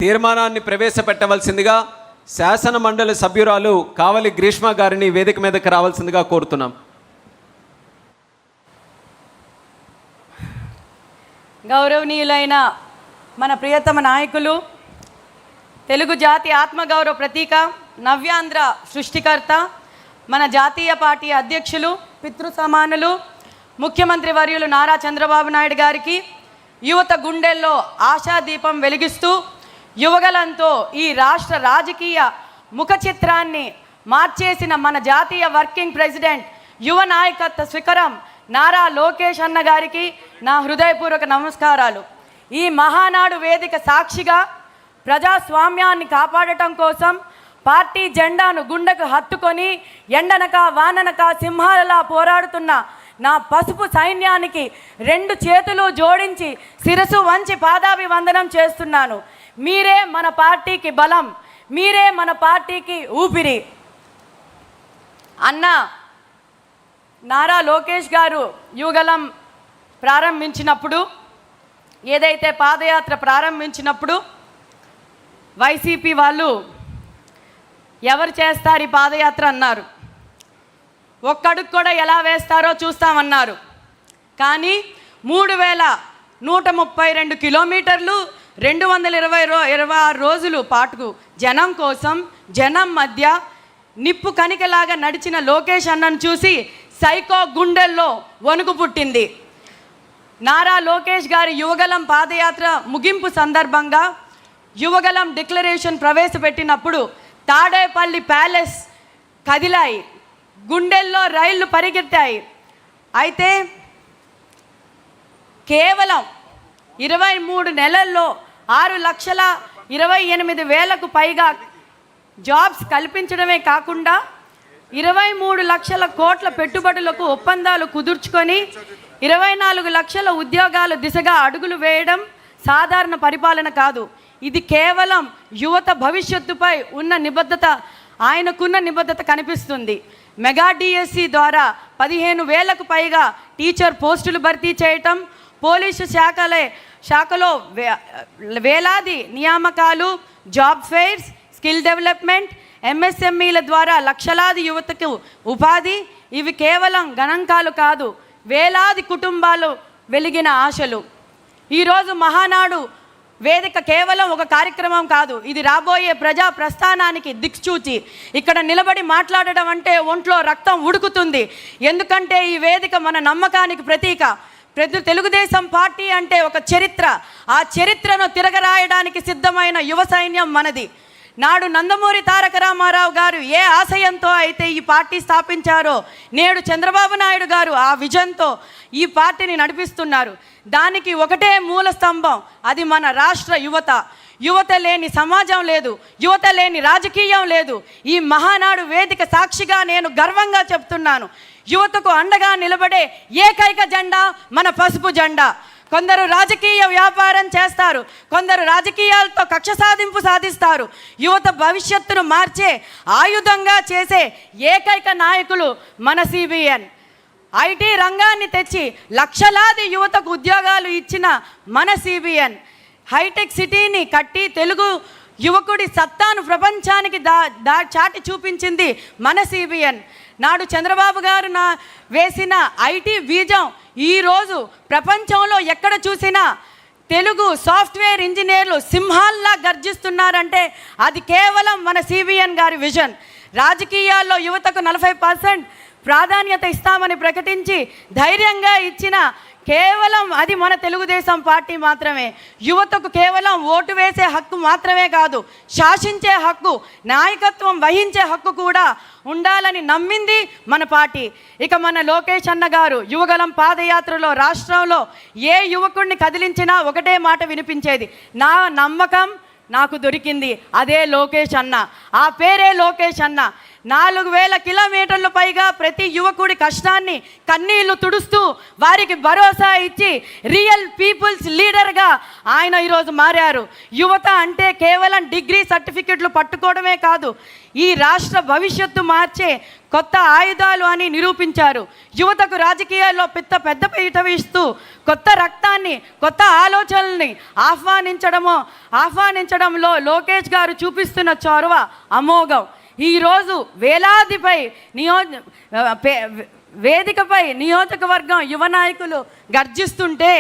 తీర్మానాన్ని ప్రవేశపెట్టవలసిందిగా శాసన మండలి సభ్యురాలు కావలి గ్రీష్మ గారిని వేదిక మీదకి రావాల్సిందిగా కోరుతున్నాం. గౌరవనీయులైన మన ప్రియతమ నాయకులు, తెలుగు జాతి ఆత్మగౌరవ ప్రతీక, నవ్యాంధ్ర సృష్టికర్త, మన జాతీయ పార్టీ అధ్యక్షులు, పితృ సమానులు, ముఖ్యమంత్రి వర్యులు నారా చంద్రబాబు నాయుడు గారికి యువత గుండెల్లో ఆశాదీపం వెలిగిస్తూ యువగలంతో ఈ రాష్ట్ర రాజకీయ ముఖ చిత్రాన్ని మార్చేసిన మన జాతీయ వర్కింగ్ ప్రెసిడెంట్, యువ నాయకత్వ శిఖరం నారా లోకేష్ అన్న గారికి నా హృదయపూర్వక నమస్కారాలు. ఈ మహానాడు వేదిక సాక్షిగా ప్రజాస్వామ్యాన్ని కాపాడటం కోసం పార్టీ జెండాను గుండెకు హత్తుకొని ఎండనక వాననక సింహాలలా పోరాడుతున్న నా పసుపు సైన్యానికి రెండు చేతులు జోడించి శిరసు వంచి పాదాభివందనం చేస్తున్నాను. మీరే మన పార్టీకి బలం, మీరే మన పార్టీకి ఊపిరి. అన్న నారా లోకేష్ గారు యువగలం ప్రారంభించినప్పుడు, ఏదైతే పాదయాత్ర ప్రారంభించినప్పుడు వైసీపీ వాళ్ళు ఎవరు చేస్తారు ఈ పాదయాత్ర అన్నారు. ఒక్కడుగు కూడా ఎలా వేస్తారో చూస్తామన్నారు. కానీ 3132 కిలోమీటర్లు 226 రోజులు పాటుకు జనం కోసం, జనం మధ్య నిప్పు కణికలాగా నడిచిన లోకేష్ అన్నను చూసి సైకో గుండెల్లో వణుకు పుట్టింది. నారా లోకేష్ గారి యువగలం పాదయాత్ర ముగింపు సందర్భంగా యువగలం డిక్లరేషన్ ప్రవేశపెట్టినప్పుడు తాడేపల్లి ప్యాలెస్ కదిలాయి, గుండెల్లో రైళ్లు పరిగెత్తాయి. అయితే కేవలం 23 నెలల్లో 6,28,000కు పైగా జాబ్స్ కల్పించడమే కాకుండా 23 లక్షల కోట్ల పెట్టుబడులకు ఒప్పందాలు కుదుర్చుకొని 24 లక్షల ఉద్యోగాల దిశగా అడుగులు వేయడం సాధారణ పరిపాలన కాదు. ఇది కేవలం యువత భవిష్యత్తుపై ఉన్న నిబద్ధత, ఆయనకున్న నిబద్ధత కనిపిస్తుంది. మెగా డిఎస్సి ద్వారా 15,000కు పైగా టీచర్ పోస్టులు భర్తీ చేయటం, పోలీసు శాఖలో వేలాది నియామకాలు, జాబ్ ఫెయిర్స్, స్కిల్ డెవలప్మెంట్, ఎంఎస్ఎంఈల ద్వారా లక్షలాది యువతకు ఉపాధి, ఇవి కేవలం గణాంకాలు కాదు, వేలాది కుటుంబాలు వెలిగిన ఆశలు. ఈరోజు మహానాడు వేదిక కేవలం ఒక కార్యక్రమం కాదు, ఇది రాబోయే ప్రజా ప్రస్థానానికి దిక్సూచి. ఇక్కడ నిలబడి మాట్లాడడం అంటే ఒంట్లో రక్తం ఉడుకుతుంది. ఎందుకంటే ఈ వేదిక మన నమ్మకానికి ప్రతీక. తెలుగుదేశం పార్టీ అంటే ఒక చరిత్ర, ఆ చరిత్రను తిరగరాయడానికి సిద్ధమైన యువ సైన్యం మనది. నాడు నందమూరి తారక రామారావు గారు ఏ ఆశయంతో అయితే ఈ పార్టీ స్థాపించారో, నేడు చంద్రబాబు నాయుడు గారు ఆ విజన్తో ఈ పార్టీని నడిపిస్తున్నారు. దానికి ఒకటే మూల స్తంభం, అది మన రాష్ట్ర యువత. యువత లేని సమాజం లేదు, యువత లేని రాజకీయం లేదు. ఈ మహానాడు వేదిక సాక్షిగా నేను గర్వంగా చెప్తున్నాను, యువతకు అండగా నిలబడే ఏకైక జెండా మన పసుపు జెండా. కొందరు రాజకీయ వ్యాపారం చేస్తారు, కొందరు రాజకీయాలతో కక్ష సాధింపు సాధిస్తారు. యువత భవిష్యత్తును మార్చే ఆయుధంగా చేసే ఏకైక నాయకులు మన సిబిఎన్. ఐటీ రంగాన్ని తెచ్చి లక్షలాది యువతకు ఉద్యోగాలు ఇచ్చిన మన సిబిఎన్. హైటెక్ సిటీని కట్టి తెలుగు యువకుడి సత్తాను ప్రపంచానికి చాటి చూపించింది మన సిబిఎన్. నాడు చంద్రబాబు గారు వేసిన ఐటీ బీజం ఈరోజు ప్రపంచంలో ఎక్కడ చూసినా తెలుగు సాఫ్ట్వేర్ ఇంజనీర్లు సింహాల్లా గర్జిస్తున్నారంటే అది కేవలం మన సిబిఎన్ గారి విజన్. రాజకీయాల్లో యువతకు 40% ప్రాధాన్యత ఇస్తామని ప్రకటించి ధైర్యంగా ఇచ్చిన కేవలం అది మన తెలుగుదేశం పార్టీ మాత్రమే. యువతకు కేవలం ఓటు వేసే హక్కు మాత్రమే కాదు, శాసించే హక్కు, నాయకత్వం వహించే హక్కు కూడా ఉండాలని నమ్మింది మన పార్టీ. ఇక మన లోకేష్ అన్న గారు యువగలం పాదయాత్రలో రాష్ట్రంలో ఏ యువకుడిని కదిలించినా ఒకటే మాట వినిపించేది, నా నమ్మకం నాకు దొరికింది, అదే లోకేష్ అన్న, ఆ పేరే లోకేష్ అన్న. 4,000 కిలోమీటర్లు పైగా ప్రతి యువకుడి కష్టాన్ని కన్నీళ్లు తుడుస్తూ వారికి భరోసా ఇచ్చి రియల్ పీపుల్స్ లీడర్గా ఆయన ఈరోజు మారారు. యువత అంటే కేవలం డిగ్రీ సర్టిఫికెట్లు పట్టుకోవడమే కాదు, ఈ రాష్ట్ర భవిష్యత్తు మార్చే కొత్త ఆయుధాలు అని నిరూపించారు. యువతకు రాజకీయాల్లో పెద్ద పీట వేస్తూ కొత్త రక్తాన్ని, కొత్త ఆలోచనల్ని ఆహ్వానించడంలో లోకేష్ గారు చూపిస్తున్న చొరవ అమోఘం. ఈరోజు వేలాదిపై వేదికపై నియోజకవర్గం యువ నాయకులు గర్జిస్తుంటే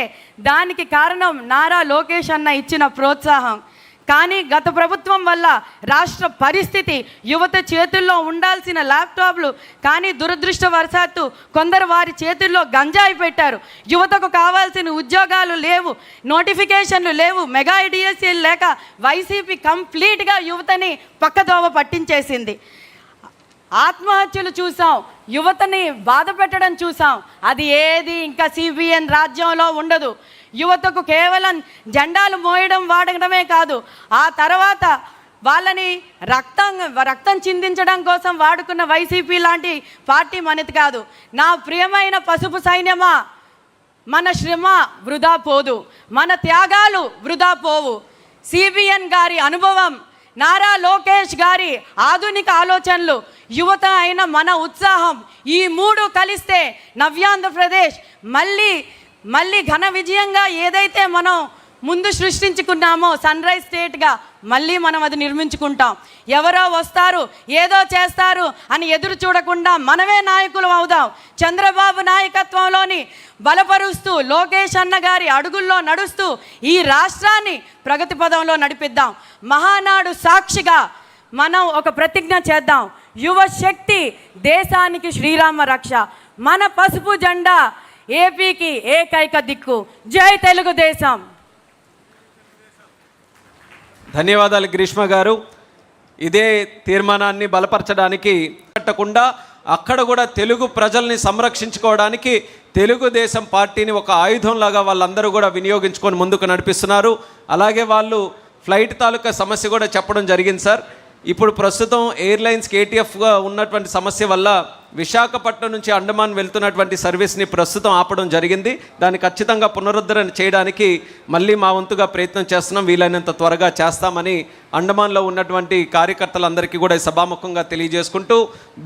దానికి కారణం నారా లోకేష్ అన్న ఇచ్చిన ప్రోత్సాహం. కానీ గత ప్రభుత్వం వల్ల రాష్ట్ర పరిస్థితి, యువత చేతుల్లో ఉండాల్సిన ల్యాప్టాప్లు కానీ దురదృష్టవశాత్తు కొందరు వారి చేతుల్లో గంజాయి పెట్టారు. యువతకు కావాల్సిన ఉద్యోగాలు లేవు, నోటిఫికేషన్లు లేవు, మెగా డిఎస్సీలు లేక వైసీపీ కంప్లీట్గా యువతని పక్కదోవ పట్టించేసింది. ఆత్మహత్యలు చూసాం, యువతని బాధ పెట్టడం చూసాం. అది ఏది ఇంకా సిబిఎన్ రాజ్యంలో ఉండదు. యువతకు కేవలం జెండాలు మోయడం వాడడమే కాదు, ఆ తర్వాత వాళ్ళని రక్తం చిందించడం కోసం వాడుకున్న వైసీపీ లాంటి పార్టీ మనది కాదు. నా ప్రియమైన పసుపు సైన్యమా, మన శ్రమ వృధా పోదు, మన త్యాగాలు వృధా పోవు. సిబిఎన్ గారి అనుభవం, నారా లోకేష్ గారి ఆధునిక ఆలోచనలు, యువత అయిన మన ఉత్సాహం, ఈ మూడు కలిస్తే నవ్యాంధ్రప్రదేశ్ మళ్ళీ ఘన విజయంగా ఏదైతే మనం ముందు సృష్టించుకున్నామో సన్ రైజ్ స్టేట్గా మళ్ళీ మనం అది నిర్మించుకుంటాం. ఎవరో వస్తారు, ఏదో చేస్తారు అని ఎదురు చూడకుండా మనమే నాయకులు అవుదాం. చంద్రబాబు నాయకత్వంలోని బలపరుస్తూ లోకేష్ అన్న గారి అడుగుల్లో నడుస్తూ ఈ రాష్ట్రాన్ని ప్రగతి పదంలో నడిపిద్దాం. మహానాడు సాక్షిగా మనం ఒక ప్రతిజ్ఞ చేద్దాం. యువ శక్తి దేశానికి శ్రీరామ రక్ష, మన పసుపు జెండా ఏపీకి ఏకైక దిక్కు. జై తెలుగుదేశం. ధన్యవాదాలు గ్రీష్మ గారు. ఇదే తీర్మానాన్ని బలపరచడానికి పెట్టకుండా అక్కడ కూడా తెలుగు ప్రజల్ని సంరక్షించుకోవడానికి తెలుగుదేశం పార్టీని ఒక ఆయుధంలాగా వాళ్ళందరూ కూడా వినియోగించుకొని ముందుకు నడిపిస్తున్నారు. అలాగే వాళ్ళు ఫ్లైట్ తాలూకా సమస్య కూడా చెప్పడం జరిగింది సార్. ఇప్పుడు ప్రస్తుతం ఎయిర్లైన్స్ కేటీఎఫ్గా ఉన్నటువంటి సమస్య వల్ల విశాఖపట్నం నుంచి అండమాన్ వెళ్తున్నటువంటి సర్వీస్ని ప్రస్తుతం ఆపడం జరిగింది. దాన్ని ఖచ్చితంగా పునరుద్ధరణ చేయడానికి మళ్ళీ మా వంతుగా ప్రయత్నం చేస్తున్నాం, వీలైనంత త్వరగా చేస్తామని అండమాన్లో ఉన్నటువంటి కార్యకర్తలందరికీ కూడా సభాముఖంగా తెలియజేసుకుంటూ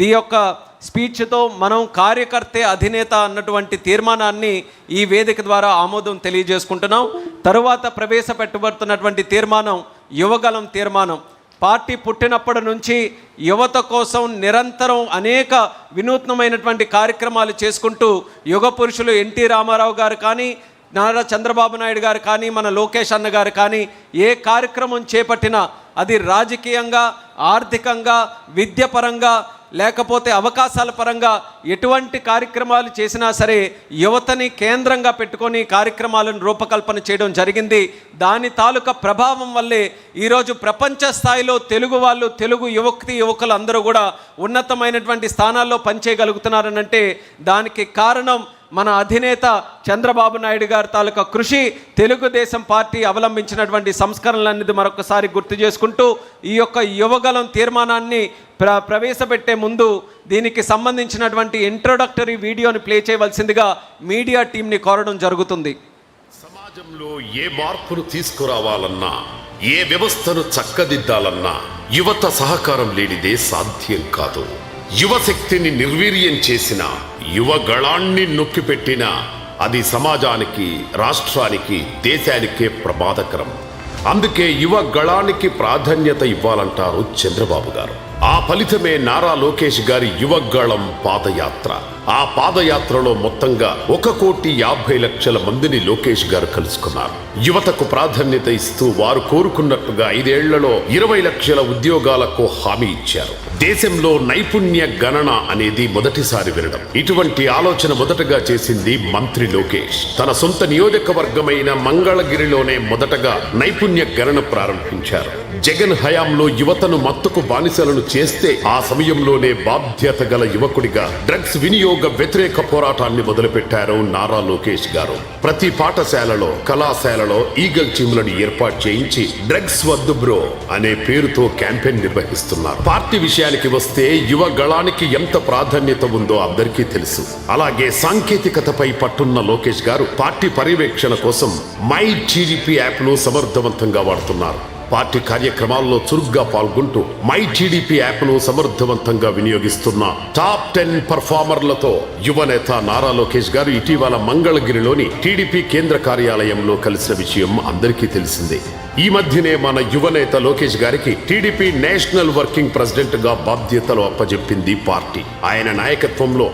ఈ యొక్క స్పీచ్తో మనం కార్యకర్తే అధినేత అన్నటువంటి తీర్మానాన్ని ఈ వేదిక ద్వారా ఆమోదం తెలియజేసుకుంటున్నాం. తరువాత ప్రవేశపెట్టబడుతున్నటువంటి తీర్మానం యువగలం తీర్మానం. పార్టీ పుట్టినప్పటి నుంచి యువత కోసం నిరంతరం అనేక వినూత్నమైనటువంటి కార్యక్రమాలు చేసుకుంటూ యుగ పురుషులు ఎన్టీ రామారావు గారు కానీ, నారా చంద్రబాబు నాయుడు గారు కానీ, మన లోకేష్ అన్న గారు కానీ ఏ కార్యక్రమం చేపట్టినా అది రాజకీయంగా, ఆర్థికంగా, విద్యపరంగా లేకపోతే అవకాశాల పరంగా ఎటువంటి కార్యక్రమాలు చేసినా సరే యువతని కేంద్రంగా పెట్టుకొని కార్యక్రమాలను రూపకల్పన చేయడం జరిగింది. దాని తాలూకా ప్రభావం వల్లే ఈరోజు ప్రపంచ స్థాయిలో తెలుగు వాళ్ళు, తెలుగు యువకులు అందరూ కూడా ఉన్నతమైనటువంటి స్థానాల్లో పనిచేయగలుగుతున్నారనంటే దానికి కారణం మన అధినేత చంద్రబాబు నాయుడు గారి తాలూకా కృషి, తెలుగుదేశం పార్టీ అవలంబించినటువంటి సంస్కరణలనేది మరొకసారి గుర్తు చేసుకుంటూ ఈ యొక్క యువగలం తీర్మానాన్ని ప్రవేశపెట్టే ముందు దీనికి సంబంధించినటువంటి ఇంట్రొడక్టరీ వీడియోని ప్లే చేయవలసిందిగా మీడియా టీంని కోరడం జరుగుతుంది. సమాజంలో ఏ మార్పును తీసుకురావాలన్నా, ఏ వ్యవస్థను చక్కదిద్దాలన్నా యువత సహకారం లేనిదే సాధ్యం కాదు. యువశక్తిని నిర్వీర్యం చేసిన, యువగళాన్ని నొక్కిపెట్టిన అది సమాజానికి, రాష్ట్రానికి, దేశానికే ప్రమాదకరం. అందుకే యువగళానికి ప్రాధాన్యత ఇవ్వాలంటారు చంద్రబాబు గారు. ఆ ఫలితమే నారా లోకేష్ గారి యువగళం పాదయాత్ర. ఆ పాదయాత్రలో మొత్తంగా 1,50,00,000 మందిని లోకేష్ గారు కలుసుకున్నారు. యువతకు ప్రాధాన్యత ఇస్తూ వారు కోరుకున్నట్టుగా 5 ఏళ్లలో 20 లక్షల ఉద్యోగాలకు హామీ ఇచ్చారు. దేశంలో నైపుణ్య గణన అనేది మొదటిసారి వినడం. ఇటువంటి ఆలోచన మొదటగా చేసింది మంత్రి లోకేష్. తన సొంత నియోజకవర్గమైన మంగళగిరిలోనే మొదటగా నైపుణ్య గణన ప్రారంభించారు. జగన్ హయాంలో యువతను మత్తుకు బానిసలను చేస్తే ఆ సమయంలోనే బాధ్యత గల యువకుడిగా డ్రగ్స్ వినియోగం నిరుద్యోగ వ్యతిరేక పోరాటాన్ని మొదలుపెట్టారు నారా లోకేష్ గారు. ప్రతి పాఠశాలలో, కళాశాలలో ఈగల్ టీములను ఏర్పాటు చేయించి డ్రగ్స్ వద్దు బ్రో అనే పేరుతో క్యాంపెయిన్ నిర్వహిస్తున్నారు. పార్టీ విషయానికి వస్తే యువ గళానికి ఎంత ప్రాధాన్యత ఉందో అందరికీ తెలుసు. అలాగే సాంకేతికతపై పట్టున్న లోకేష్ గారు పార్టీ పర్యవేక్షణ కోసం మై టీడీపీ యాప్ ను సమర్థవంతంగా వాడుతున్నారు. పార్టీ కార్యక్రమాల్లో చురుగ్గా పాల్గొంటూ మై టీడీపీ యాప్ ను సమర్థవంతంగా వినియోగిస్తున్న టాప్ 10 పర్ఫార్మర్లతో యువనేత నారా లోకేష్ గారు ఇటీవల మంగళగిరిలోని టీడీపీ కేంద్ర కార్యాలయంలో కలిసిన విషయం అందరికీ తెలిసిందే. ఈ మధ్యనే మన యువనేత లోకేష్ గారికి టీడీపీ నేషనల్ వర్కింగ్ ప్రెసిడెంట్ గా బాధ్యతలు అప్పజెప్పింది పార్టీ. ఆయన నాయకత్వంలో